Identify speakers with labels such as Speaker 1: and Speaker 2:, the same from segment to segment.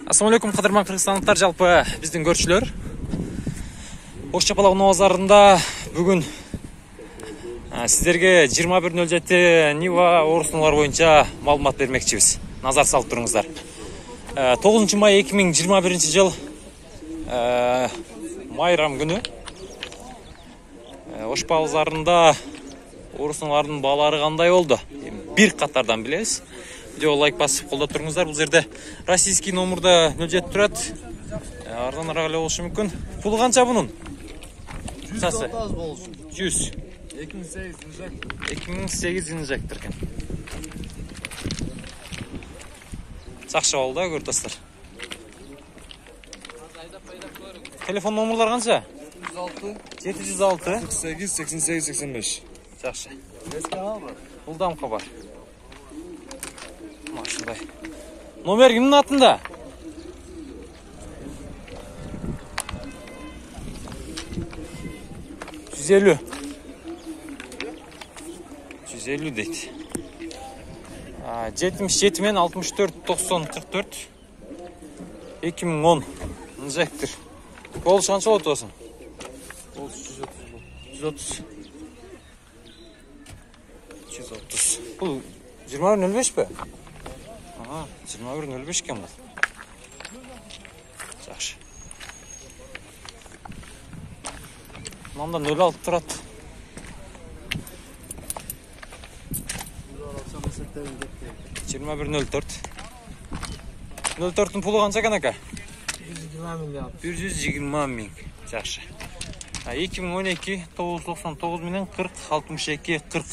Speaker 1: Ассалаумалейкум, кадырман кыргызстандыктар, жалпы биздин көрчүлөр. Ош Чапалак Унаа базарында бүгүн сиздерге 2107 Нива орусуналар боюнча маалымат бермекчибиз. Назар салып туруңуздар. 9 май 2021 жыл майрам күнү Ош базарында орусуналардын баалары кандай болду? Бир катардан билебиз. Видео лайк басып колдоп туруңуздар. Бул жерде российский номерда 07 турат. Арзаныраак эле болушу мүмкүн. Пулу канча бунун? 100 болушу. 100. 2008 жинжактыр экен. Жакшы болду да, көрүп достор. Телефон номерлар канча? 706
Speaker 2: 48 88 85.
Speaker 1: Жакшы. Бул дамка бар. Машындай. Номер кимдин атында? Жүз элүү дейт. 77 мен 64 90 44 2010 жактыр. Болуш канча болот болсун? 130. 130. Бул 21.05 бе? 21.05 екен бұл. Жақшы. Мында 06 тұрады. 21.04. 04'ün pulu қанша екен ака? 120 мың. Жақшы. 2012 999 менен 40 62 40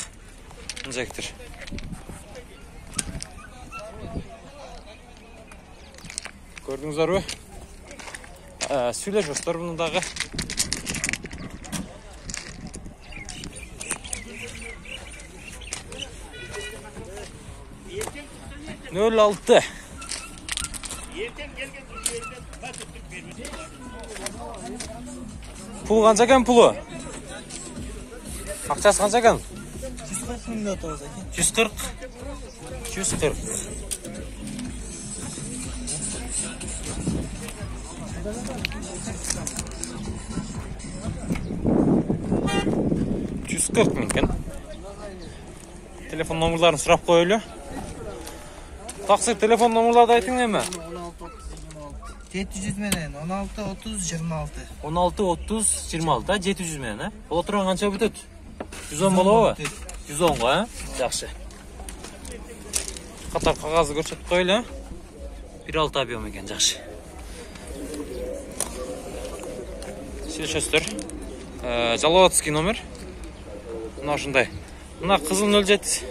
Speaker 1: жактыр. Көрдіңіздер бе? Сүйле жостар бұндағы. Нөл алты. Пұл қанша екен пұлы? Ақшасы қанша екен? 140. 140. 140 мың екен. Телефон номерларын сұрап қойлы. Тақсыр, телефон номерларды айтың неме?
Speaker 3: 700 менен 16 30 26.
Speaker 1: 16 30 26, 700 менен, Ол отырған қанша бүтөт? 110 болобу? 110 ға, жақшы. Қатар қағазы көрсетіп қойлы. 1.6 объем екен, жақшы. Сөздер. Жаловатский номер. Мына ушундай. Мына кызыл 07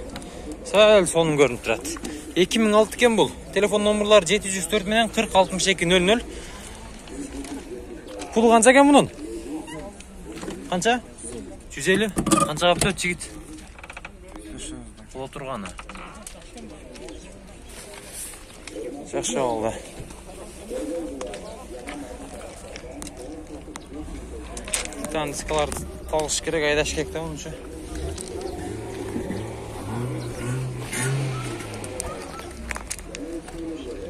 Speaker 1: сәл сонун көрүнүп турат. 2006 екен бул. Телефон номерлар 704 менен 40 62 00. Пулу канча екен мунун? Канча? 150. Канчага бүтөт жигит? Боло турганы. Жакшы болду. Дискаларды талыш керек, айдаш керек да онша.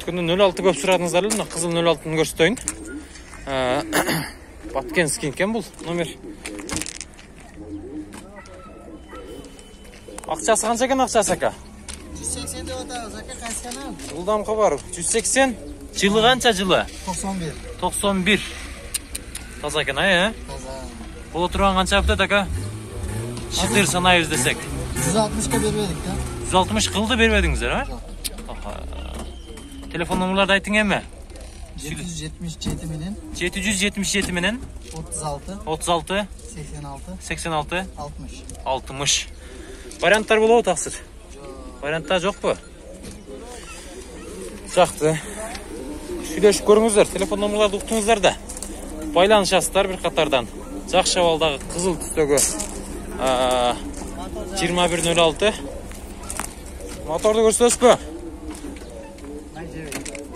Speaker 1: Күнді 06 көп сұрадыңыздар әлі, қызыл 06-ны көрсетейін. Баткенский екен бұл номер. Ақшасы қанша екен ақшасы ака?
Speaker 3: 180 деп отағыз ака, қайсықанам?
Speaker 1: Жылдам қабар. 180. Жылы қанша жылы?
Speaker 3: 91.
Speaker 1: 91. Таза екен ай,
Speaker 3: Таза.
Speaker 1: Бұл отырған қанша аптет ака? Шытыр санайыз десек.
Speaker 3: 160-қа бербедік да?
Speaker 1: 160 қылды бермедіңіздер, а? Телефон номерларды айтың еме?
Speaker 3: 777 менен
Speaker 1: 777 менен
Speaker 3: 36
Speaker 1: 36
Speaker 3: 86
Speaker 1: 86
Speaker 3: 60.
Speaker 1: 60. Варианттар болобу тақсыр? Варианттар жоқ па? Жақты. Сүйлешіп көріңіздер, телефон номерларды ұқтыңыздар да. Байланышасыздар бір қатардан. Жақшы балдағы қызыл түстегі 2106. Моторды көрсетесіз бе?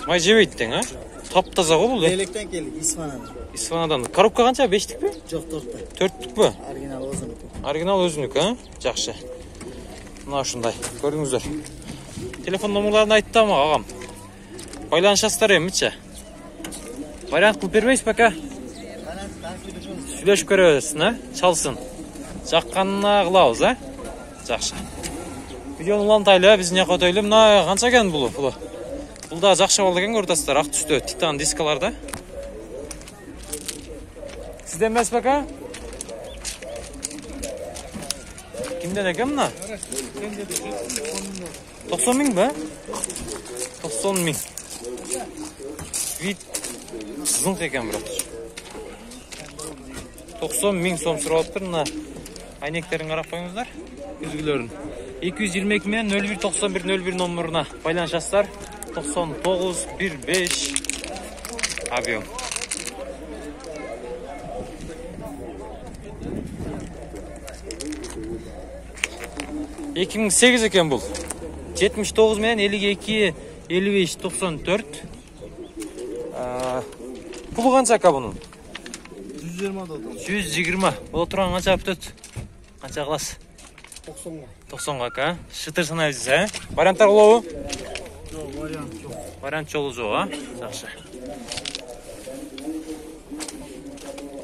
Speaker 1: Май жебейттен, а? Тап-таза ғой бұл,
Speaker 3: Белектен келдік, Исфанадан.
Speaker 1: Исфанадан. Коробка қанша? 5-тік пе?
Speaker 3: Жоқ, 4-тік.
Speaker 1: 4-тік пе?
Speaker 3: Оригинал өзінік.
Speaker 1: Оригинал өзінік, а? Жақшы. Мына ушундай. Көрдіңіздер. Телефон номерларын айтты ма, ағам? Байланышасыздар эмичи? Вариант кылып бербейсиз пока? Сүйлөшүп көрөбүз, чалсын. Жакканына кылабыз, Жакшы. Видеону улантайлы, биздин жака өтөйлү. Мына канча экен бул? Бул да жакшы болду экен, көрүп атасыздар, ак түстө титан дискаларда. Сизден эмес пока? Kimden ekan mına? 90 ming be? 90 ming. Vit zınk ekan biroq. 90 ming so'm so'rayaptır mına. Ayneklerin qarab qo'yingizlar. Üzgülerin. 222 men 0191 01 nomoruna paylaşasızlar. 99 15 avion. ...2008 eken bul. 79 men 52 55 94. Pulu qancha aka bunun?
Speaker 3: 120 doldu.
Speaker 1: 120. Bola turgan qancha бүтөт? Qancha qilasiz?
Speaker 3: 90'a.
Speaker 1: 90 aka. Шытыр санайсыз, Варианттар болобу?
Speaker 3: Yok, variant yok.
Speaker 1: Вариант жолу жок, Жакшы.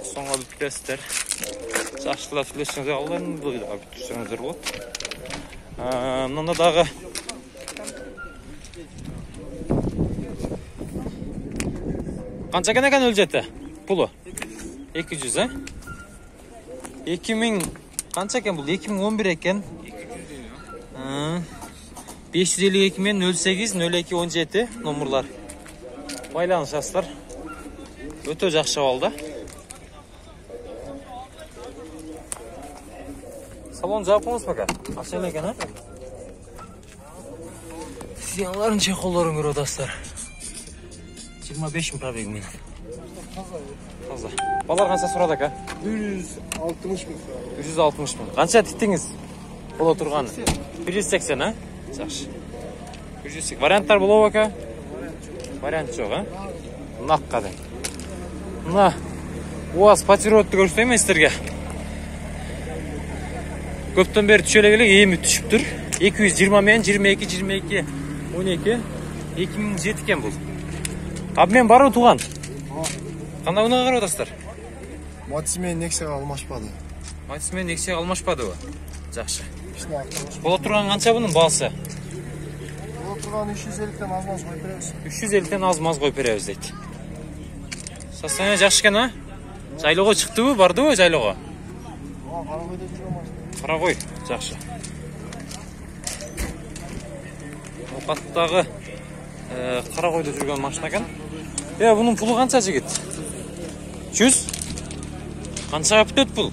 Speaker 1: 90га бүткөсүздөр. Жакшылап сүйлөшсөңүздөр, алдан быйга бүтүрсөңүздөр болот. Мында дагы канча экен өлжети? Пулу? 200, 2000 канча экен бул? 2011 экен. 552 мен 08 02 17 номерлар. Байланышасыздар. Өтө жакшы болду. Салон жапыңыз пока. Ашел екен, Сиянларын чеколлорун көрүп атасыздар. 25 миң пробег менен. Таза. Балар канча сурады ака?
Speaker 3: 160 bin.
Speaker 1: 160 миң. Канча титтиңиз? Боло турганы? 180, Жакшы. 180. Варианттар болобу ака? Вариант жок, Накка да. Мына УАЗ патриотты көрсөтөйм сиздерге. Көптөн бери түшө эле эми түшүптүр. 220 мен 22 12 12 2007 экен бул. Абмен барбы туган? Кандай унага карап атасыздар?
Speaker 3: Матисмен Nexa'ga алмашпады.
Speaker 1: Матисмен Nexa'га алмашпадыбы? Жакшы.
Speaker 3: İşte arkadaş.
Speaker 1: Боло турган канча бунун баасы?
Speaker 3: Oturgan 350'den az koyup bereriz.
Speaker 1: 350'den az коюп беребиз дейт. Состояние жакшы экен, Жайлоого чыктыбы, бардыбы жайлоого?
Speaker 3: Карагойда жүргөн машина.
Speaker 1: Карагой, жакшы. Окаттагы Карагойдо жүргөн машина экен. Бунун пулу канча жигит? 100? Канчага бүтөт бул?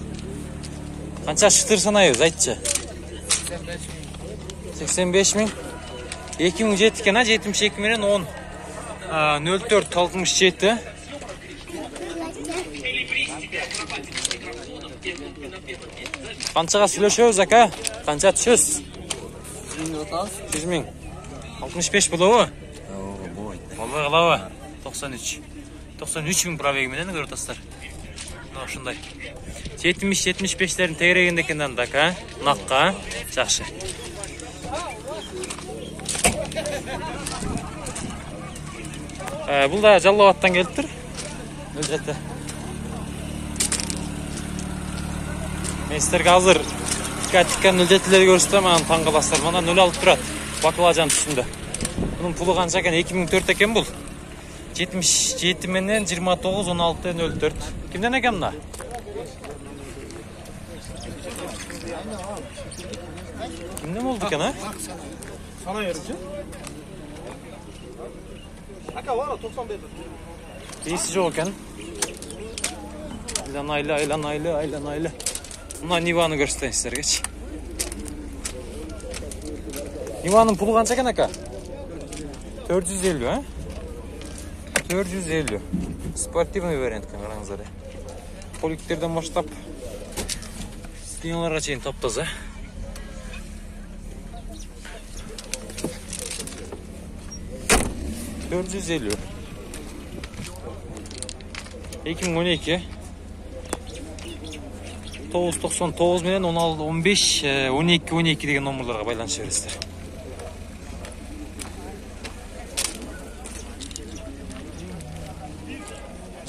Speaker 1: Канча шытыр санайбыз, айтчы? 85 миң. 2007 экен, 72 менен 10 04 67. Канчага сүйлөшөбүз ака? Канча түшөсүз? 100 миң. 65 болобу? Болбой калабы? 93. 93 миң пробеги менен көрүп атасыздар. Мына ушундай. 70-75лерин тегерегенде экен анда ака, накка, жакшы. Бул да Жалал-Абадтан келиптир. Өлжети. Мен сиздерге азыр тиккан өлжетилерди көрсөтөм, анан таң каласыздар. Мына 0 алып турат. Бакалажан түшүндө. Bunun pulu kança ekan? 2004 eken bul. 77 menden 29 16 04. Kimden eken buna? Kimden oldu eken ha?
Speaker 3: Sana yarıcı. Aka var 95.
Speaker 1: İyisi çok eken. Aylan. Buna Niva'nı göstereyim sizlere, geç. Niva'nın pulu kança eken aka? 450 ha? 450. Спортивный вариант қараңыздар. Поликтерден баштап стеналарға чейин таптаза. $450. 2012 999 менен 16 15 12 деген номерларға байланыша бересіздер.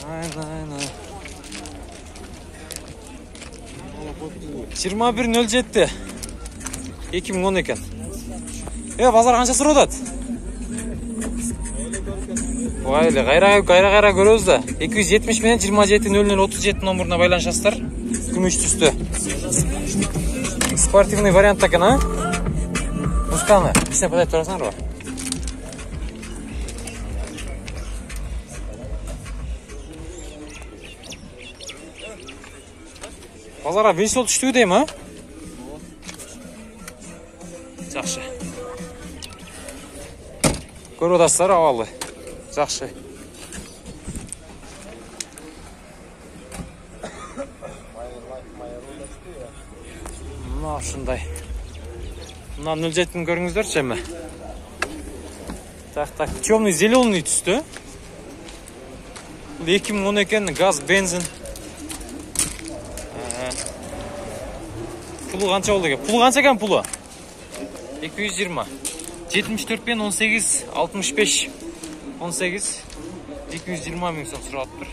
Speaker 1: Aynen. 21.07 2010 eкен. Базар қанша сұрап атат? Ойлы, қайра көрөбүз да. 270 менен 27.0037 номеріне байланышасыздар. Күмүш түсті. Спортивный вариант екен, а? Музыканы, бисен подать турасыңар ба? Базарға весел түштігі дейм, а? Жақшы. Көріп отасыздар, авалы. Жақшы. Мына шындай. Мына 07-ін көріңіздер шәмі. Так, темный зеленый түсті. 2010 екен, газ, бензин. Пулы қанша болды екен? Пулы қанша екен пулы? 220. 74 пен 18, 65, 18, 220 мың сом сұрап тұр.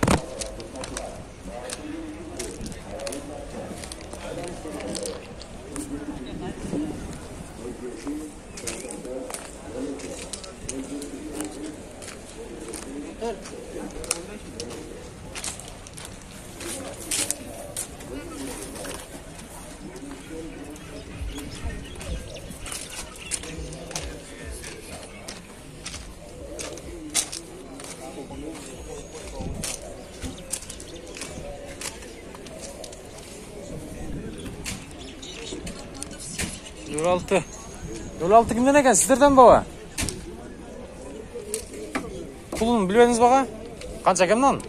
Speaker 1: Нөл алты кімден екен? Сіздерден баба? Пұлын білбедіңіз баға? Қанша кімнен?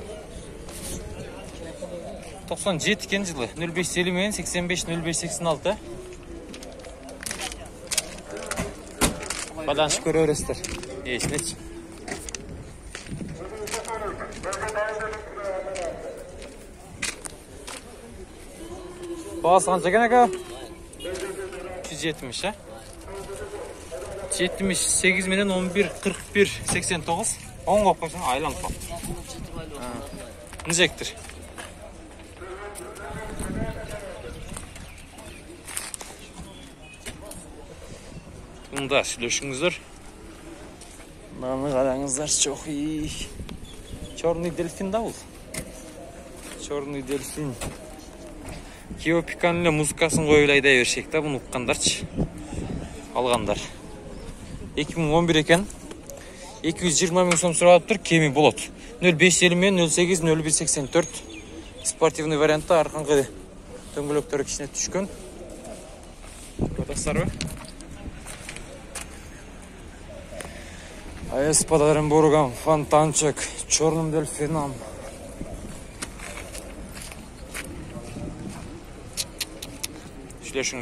Speaker 1: 97 кен жылы. 0550 мен 85-0586. Байланыш көріп өрестер. Ешінет. Бағасы қанша кен екен? 170, 78 менен 11, 41, 89. 10 қоп қойсын, айланып қоп. Нежектір. Бұнда сүйлешіңіздер. Мынаны қараңыздар, çok iyi. Черный дельфин да бұл. Черный дельфин. Кио Пиканлы музыкасын қойып айдай бершек та, бұны ұққандарчы. Алғандар. 2011 екен. 220 мың сом сұрап тұр, кеми болот. 0550 мен 08 0184. Спортивный вариантта арқанғы дөңгөлөктері кішіне түшкен. Көрдіңіздер бе? АЭС Оренбургом, фонтанчик, черным дельфином. Шлешин